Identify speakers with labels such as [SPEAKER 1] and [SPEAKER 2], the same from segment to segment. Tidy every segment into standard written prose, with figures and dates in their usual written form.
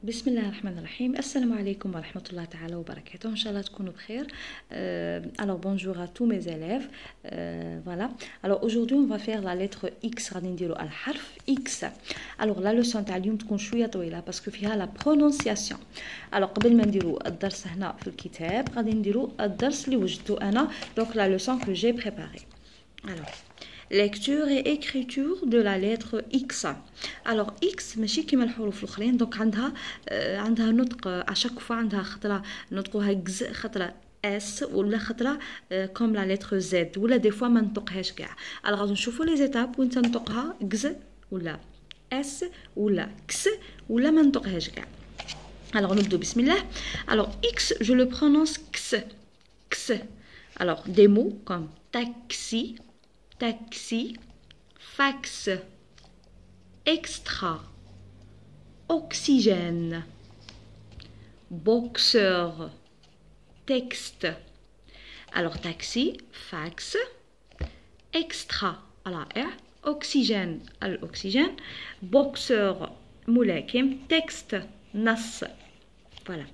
[SPEAKER 1] بسم الله الرحمن الرحيم. السلام عليكم ورحمة الله تعالى وبركاته. إن شاء الله تكونوا بخير. Alors bonjour à tous mes élèves. Voilà. Alors aujourd'hui on va faire la lettre X. غادي نديرو الحرف X. Alors la leçon تاع اليوم تكون شوية طويلة باسكو فيها لا prononciation. Alors قبل ما نديرو الدرس هنا في الكتاب غادي نديرو الدرس اللي وجدتو أنا. Donc la leçon que j'ai préparée. Alors lecture et écriture de la lettre X. Alors X ماشي كيما الحروف الاخرين، دونك عندها نطق اشاك فوا، عندها خطره نطقوها جز، خطره اس، ولا خطره كوم لا لتر زد، ولا دي فوا ما نطقهاش كاع. الوغ غادي نشوفوا لي زيتاب وين تنطقها جز ولا اس ولا كس ولا ما نطقهاش كاع. الوغ نبدو بسم الله. الوغ X je le prononce كس كس. الوغ des mots comme taxi, taxi, fax, extra, oxygène, boxeur, texte. Alors taxi, fax, extra à la R, oxygène à l'oxygène, boxeur ملاكم, texte نص. Voilà.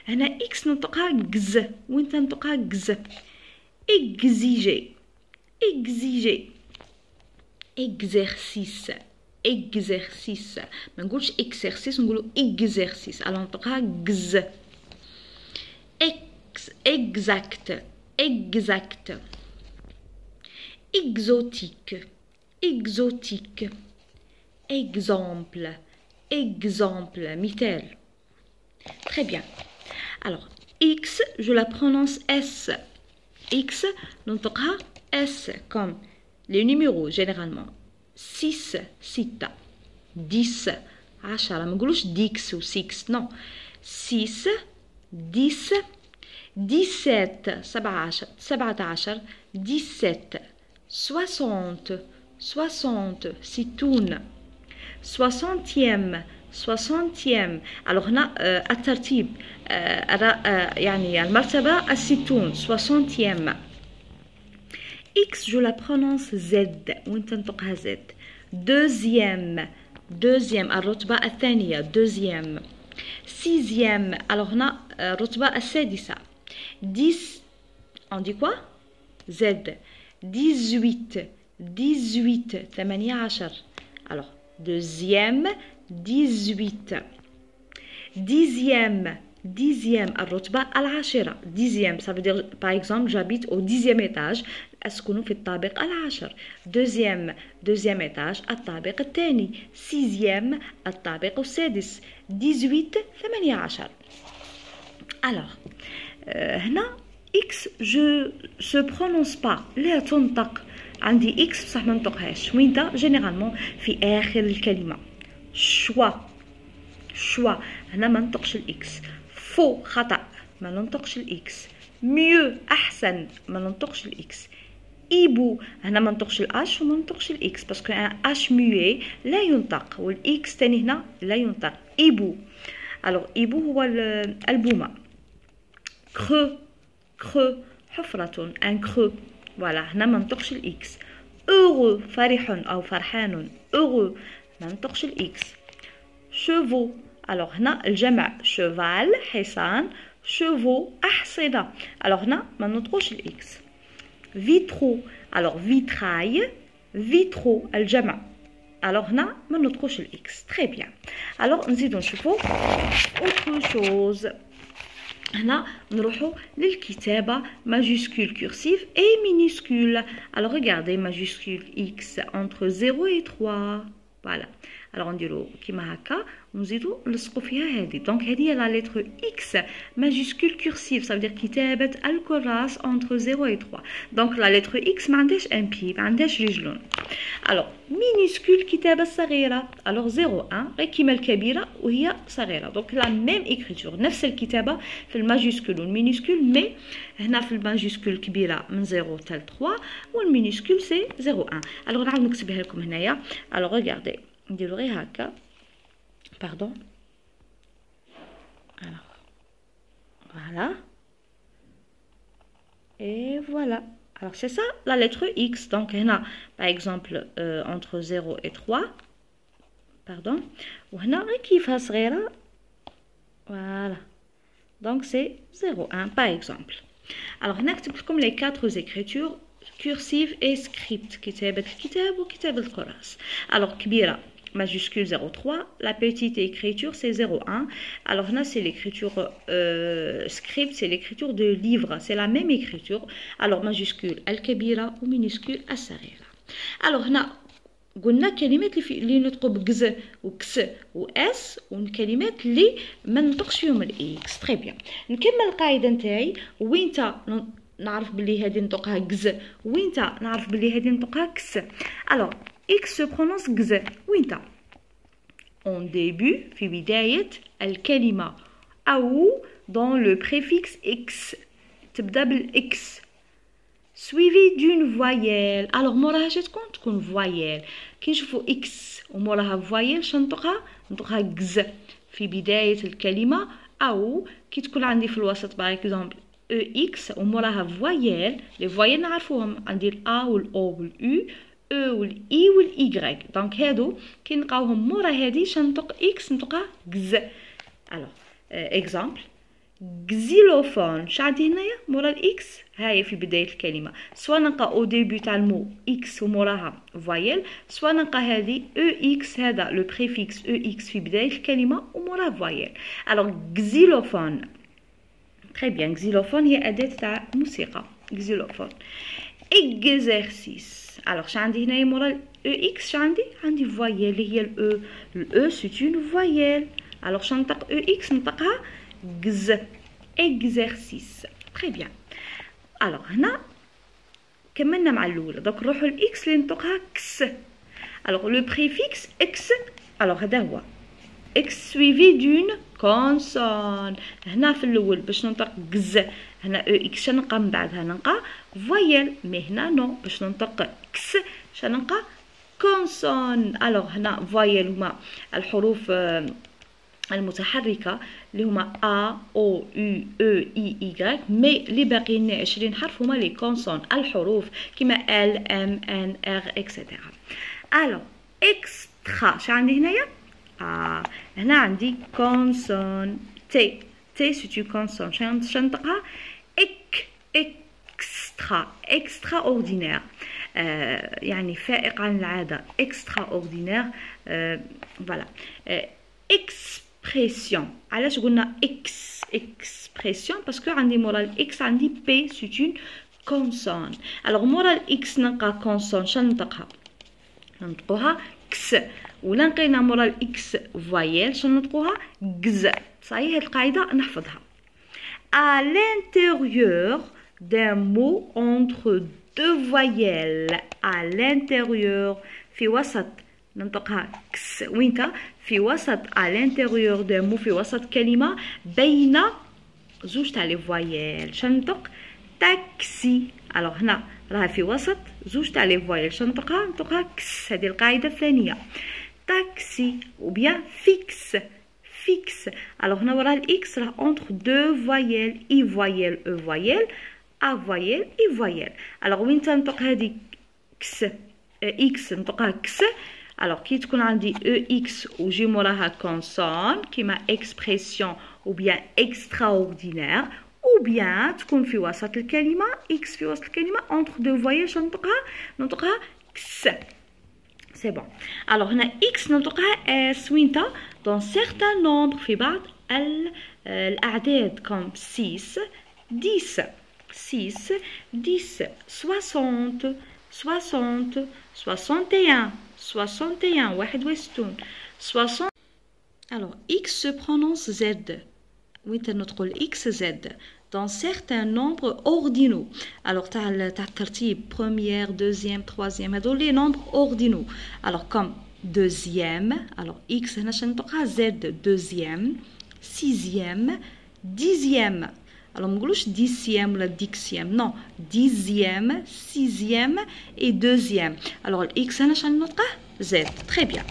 [SPEAKER 1] هنا X ننطقها جز، وين تنطقها جز. exiger, exiger, exercice, exercice. ما نقولش exercice، نقولوا exercice. alors نطقها جز. exact, exact, exotique, exotique, exemple, exemple, مثال. Très bien. Alors X je la prononce S. X ننطقها S comme les numéros généralement 6 6 10 10. ما نقولوش ديكس و 6 non 6 10 17 17 17 17 60 60 ستون 60 60. alors هنا الترتيب يعني المرتبة الستون 60. X je la prononce Z، وين تنطقها Z. deuxième deuxième الرتبة الثانية deuxième. sixième alors هنا الرتبة السادسة. 10 on dit quoi Z. 18 18 18. alors deuxième 18. dixième dixième الرتبة العاشرة. dixième ça veut dire par exemple j'habite au 10e étage، أسكن في الطابق العاشر. deuxième deuxième étage الطابق الثاني. sixième الطابق السادس. 18 18. alors هنا X je se prononce pas، لا تنطق. عندي X بصح ما نطقهاش. وين دا généralement في آخر الكلمة. choix choix هنا ما نطقش الإكس. فو خطأ ما ننطقش الإكس. ميو أحسن ما ننطقش الإكس. إيبو هنا ما ننطقش الأش وما ننطقش الإكس باسكو أن أش ميوي لا ينطق، والإكس تاني هنا لا ينطق. إيبو ألوغ إيبو هو البومة. كرو كرو حفرة ان كرو. فوالا هنا ما ننطقش الإكس. أورو فرح أو فرحان. أورو ما ننطقش الإكس. شوفو alors هنا الجمع شوفال حصان، شوفو أحصنة. alors هنا ما نطقوش الإكس. فيترو alors فيتراي فيترو الجمع، alors هنا ما نطقوش الإكس. très bien. alors نزيدو نشوفو autre chose. هنا نروحو للكتابة majuscule cursive et minuscule. alors regardez majuscule X entre 0 et 3. voilà. alors نديرو كيما هكا ونزيدو نلصقو فيها هذه. دونك هذه هي لا لتر X majuscule cursive، ça veut dire كتابة الكراس entre 0 et 3. دونك لا لتر X ما عندهاش ان بي، ما عندهاش رجلون. alors minuscule كتابة صغيرة. alors 0 1 غير كيما الكبيرة وهي صغيرة. دونك لا ميم écriture، نفس الكتابة في الماجيسكول والمينيسكول، مي هنا في الماجيسكول كبيرة من 0 حتى 3 والمينيسكول سي 0 1. alors نعاود نكتبها لكم هنايا. alors regardez نديرو غير هكا. pardon. alors voilà et voilà. alors c'est ça la lettre X. donc هنا par exemple entre 0 et 3 pardon. وهنا غير كيفها صغيرة Voilà. Donc c'est 0,1 par exemple. Alors نكتب لكم les quatre écritures cursive et script كتابة الكتاب وكتابة الكراس. Alors كبيرة majuscule 0,3, la petite écriture c'est 0,1. Alors là c'est l'écriture script, c'est l'écriture de livre, c'est la même écriture. Alors majuscule الكبيرة و minuscule الصغيرة. Alors هنا قلنا كلمات اللي نطقوا بكز وكس واس والكلمات اللي ما نطقش فيهم الاكس. تري بيان. نكمل القاعده نتاعي وين نعرف بلي هذه نطقها كز وين نعرف بلي هذه نطقها كس. الوغ اكس سو برونونس كز وين اون ديبي في بدايه الكلمه او دون لو بريفيكس اكس تبدا بالاكس suivi d'une voyelle. Alors موراها اش تكون voyelle. كي نشوفوا x وموراها voyelle شنطقها كز في بداية الكلمة او كي تكون عندي في الوسط باغ اكزومبل x وموراها voyelle. لي voyelles نعرفوهم عندي ال a وال o وال u e وال i وال y. دونك هادو كي نلقاوهم مورا هادي شنطق x نطقها كز. alors exemple xylophone. شعندي هنايا مورا الاكس هاي في بداية الكلمة سواء نلقى او ديبي تاع المو اكس وموراها فويل سواء نلقى هذه او اكس هذا لو بريفيكس او اكس في بداية الكلمة وموراه فويل. الوغ xylophone تري بيان. xylophone هي أداة تاع موسيقى xylophone. exercice. الوغ شعندي هنايا مورا او اكس عندي فويل اللي هي الاو. الاو سي اون فويل. الوغ شنطق او اكس نطقها X. exercice. Très bien. Alors هنا كملنا مع الاولى دوك نروحوا الاكس اللي نطقها كس. alors le préfixe x alors هذا هو x suivi d'une consonne. هنا في الاول باش ننطق كز هنا او اكس شنلقى من بعدها نلقى فويل مي هنا نو باش ننطق كس شنلقى consonne. alors هنا فويل هما الحروف المتحركة اللي هما A, O, U, E, I, Y. مي اللي باقيين 20 حرف هما لي كونسون الحروف كيما L, M, N, R, etc. الو اكسترا شعندي هنايا هنا عندي كونسون تي سي اون كونسون شنطقها اكسترا اوردينير يعني فائق عن العادة اكسترا اوردينير. فوالا expression. علاش قلنا expression باسكو عندي مورا الاكس عندي بي سي اون كونسون. الوغ مورا الاكس نلقى كونسون شنطقها نطقوها كس ولا لقينا مورا الاكس فويل شنطقوها كز. صحيح هاد القاعده نحفظها. à l'intérieur d'un mot entre deux voyelles. à l'intérieur في وسط ننطقها كس وينتا في وسط à l'intérieur d'un mot في وسط كلمة بين زوج تاع لي فوايل شنطق تاكسي. الوغ هنا راها في وسط زوج تاع لي فوايل نطقها كس. هذه القاعدة الثانية تاكسي وبيان فيكس. الوغ هنا وراه الاكس راه entre deux voyelles اي فوايل او فوايل ا فوايل اي فوايل. الوغ وين تنطق هذه كس اكس نطقها كس. alors كي تكون عندي او اكس وجي موراها كونسون كيما اكسبريسيون او بيان اكستراوردينير او بيان تكون في وسط الكلمه اكس في وسط الكلمه entre deux voyelles ننطقها كس. سي بون. alors هنا اكس ننطقها اس وينتا دون سيغتان نومبر في بعض الاعداد كوم 6 10 60 60 61 60. alors x se prononce z. وين تنطقوا الاكس z dans certains nombres ordinaux. alors تاع الترتيب première deuxième troisième هذول les nombres ordinaux. alors comme deuxième alors x هنا شنطقها z deuxième sixième dixième. alors ما نقولوش dixième ولا dixième non dixième sixième et deuxième. alors الاكس هنا شنطقه z. très bien.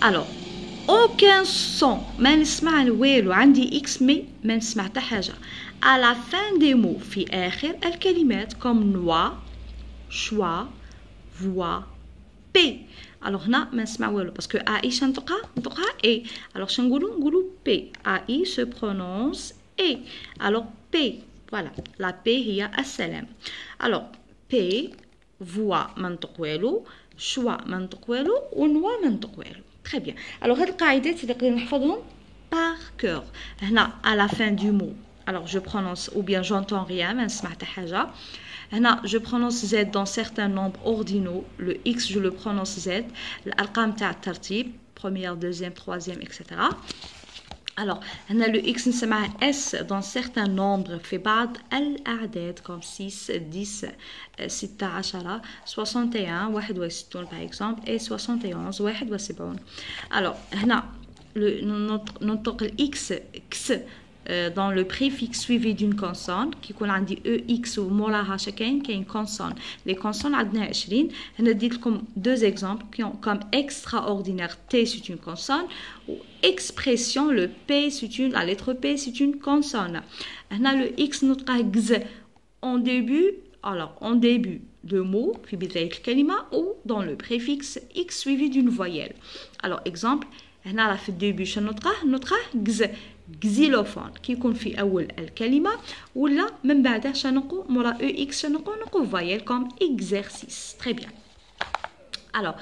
[SPEAKER 1] alors aucun son ما نسمع والو عندي اكس مي ما نسمع حتى حاجه. à la fin des mots في اخر الكلمات comme noix choix voix paix. alors هنا ما نسمع والو باسكو اي نطقها اي alors نقولوا بي اي se prononce اي alors بي voilà la P هي السلام alors P voix ما نطق والو شوا ما نطق والو ونوا ما نطق والو très bien alors هاد القاعدات اللي نقدر نحفظهم par cœur هنا à la fin du mot alors je prononce ou bien j'entends rien ما نسمع حتى حاجه هنا je prononce Z dans certains nombres ordinaux le X je le prononce Z الارقام تاع الترتيب première deuxième troisième etc alors هنا le X نسمعه S dans certains nombres في بعض الأعداد comme 6 10 16 61 61 par exemple et 71 71 alors هنا ننطق ال X X dans le préfixe suivi d'une consonne qui يكون عندي EX وموراها كاين consonne les consonnes عندنا 20 هنا ديت لكم deux exemples qui ont comme extraordinaire T c'est une consonne ou expression le P c'est une la lettre P c'est une consonne هنا le X نطقه X en début alors en début de mot في بداية الكلمة ou dans le préfixe X suivi d'une voyelle alors exemple هنا في الديبي شنو نطقه X xylophone كي يكون في أول الكلمة ولا من بعدها شنقو مورا EX شنقو voyelle comme exercice très bien alors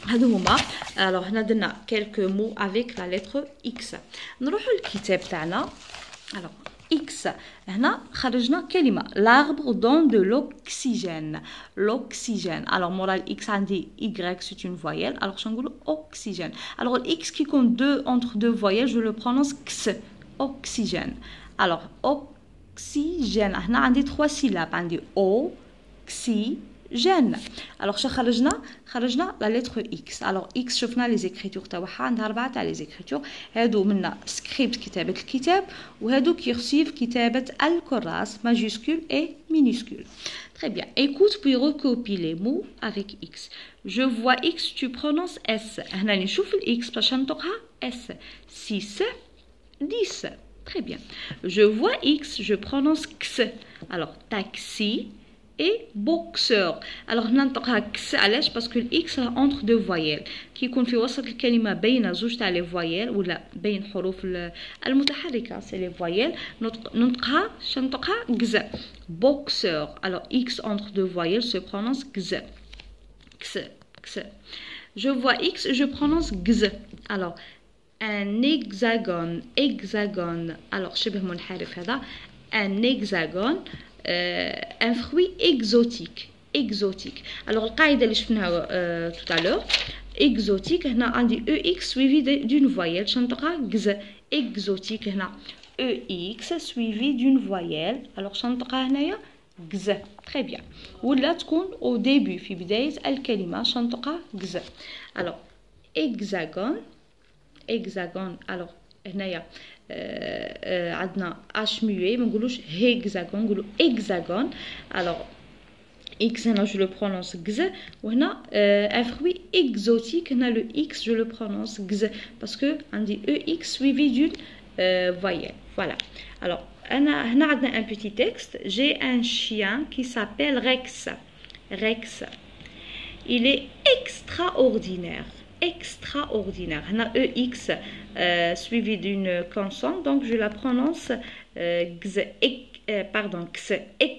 [SPEAKER 1] هادو هما alors هنا درنا quelques mots avec la lettre X نروحو للكتاب تاعنا alors X هنا خرجنا كلمة l'arbre donne de l'oxygène alors مورا X عندي Y c'est une voyelle alors je نقول oxygène alors X qui compte entre deux voyelles je le prononce X oxygène alors oxygène هنا عندي trois syllabes عندي oxygène alors خرجنا la lettre X alors X شفنا les écritures تاعها عندها 4 تاع les écritures هادو منا سكريبت كتابة الكتاب وهادو كيرسيف كتابة الكراس majuscule et minuscule très bien écoute puis recopie les mots avec X je vois X tu prononces S هنا نشوف ال X باش نطقها S 6 10 très bien je vois X je prononce X alors taxi et boxeur alors ننطقها كس علاش باسكو الاكس راه entre deux voyelles كي يكون في وسط الكلمه بين زوج تاع لي فويال ولا بين حروف المتحركه سي لي فويال ننطقها شنطقها كز boxeur alors x entre deux voyelles se prononce كز كس je vois x je prononce كز alors un hexagone alors شبه منحرف هذا un hexagone un fruit exotique alors القاعدة اللي شفناها tout à l'heure exotique هنا عندي EX suivi d'une voyelle شنطقها كز exotique هنا EX suivi d'une voyelle alors شنطقها هنايا كز très bien ولا تكون au début في بداية الكلمة شنطقها كز alors hexagone alors هنايا عندنا اش ميوي ما نقولوش هيكزاغون نقولوا اكزاغون alors x هنا je le prononce x وهنا un fruit exotique هنا le x je le prononce x parce que عندي ex suivi d'une voyelle voilà alors هنا عندنا un petit texte j'ai un chien qui s'appelle Rex il est extraordinaire هنا EX suivi d'une consonne donc je la prononce x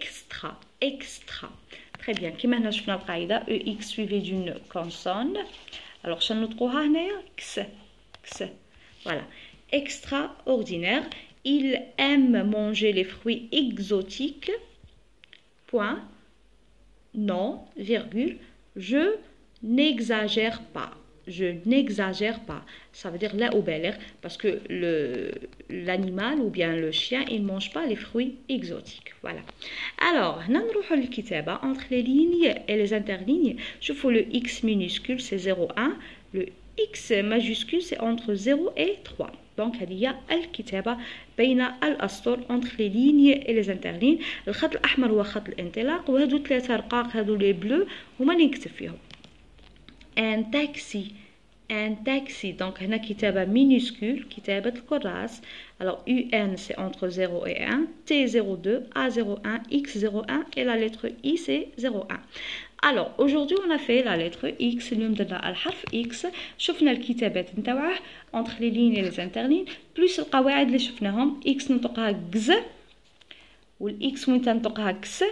[SPEAKER 1] extra très bien كيما هنا شفنا القاعدة EX suivi d'une consonne alors شنطقوها هنايا x voilà extraordinaire il aime manger les fruits exotiques point non virgule je n'exagère pas ça veut dire لا أبالغ parce que l'animal ou bien le chien il mange pas les fruits exotiques voilà alors هنا نروحوا للكتابة entre les lignes et les interlignes شوفوا le x minuscule c'est 0,1 le x majuscule c'est entre 0 et 3 donc هذه هي الكتابة بين الأسطر entre les lignes et les interlignes الخط الأحمر هو خط الانطلاق وهذو 3 رقاق هذو les bleus هما اللي نكتب فيهم un taxi un taxi. Donc هنا كتابة minuscule كتابة الكراس. Alors UN c'est entre 0 et 1, T02, A01, X01 et la lettre I c'est 01. Alors aujourd'hui on a fait la lettre X. اليوم درنا الحرف X. شفنا الكتابات نتاعه entre les lignes et les interlignes plus القواعد اللي شفناهم. X ننطقها جز، والإكس وين تنطقها كس،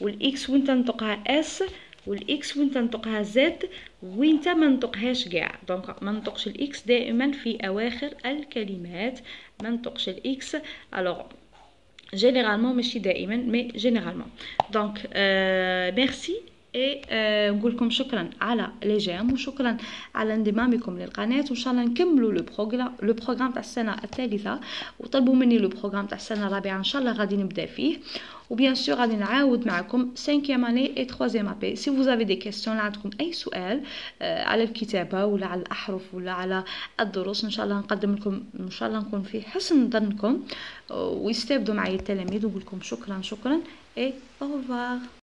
[SPEAKER 1] والإكس وين تنطقها اس، والاكس وين تنطقها زد، وين ما نطقهاش كاع. دونك ما نطقش الاكس دائما في اواخر الكلمات، ما نطقش الاكس. الوغ جينيرالمون ماشي دائما مي جينيرالمون. دونك ميرسي اي نقول لكم شكرا على لي جيم وشكرا على انضمامكم للقناه، وان شاء الله نكملوا لو بروغرام تاع السنه الثالثه، وطلبوا مني لو بروغرام تاع السنه الرابعه ان شاء الله غادي نبدا فيه. وبيان سور غادي نعاود معكم 5e année et 3e AP. Si vous avez des questions عندكم اي سؤال على الكتابه ولا على الاحرف ولا على الدروس، ان شاء الله نقدم لكم، ان شاء الله نكون في حسن ظنكم ويستافدوا معي التلاميذ. ونقول لكم شكرا شكرا et au revoir.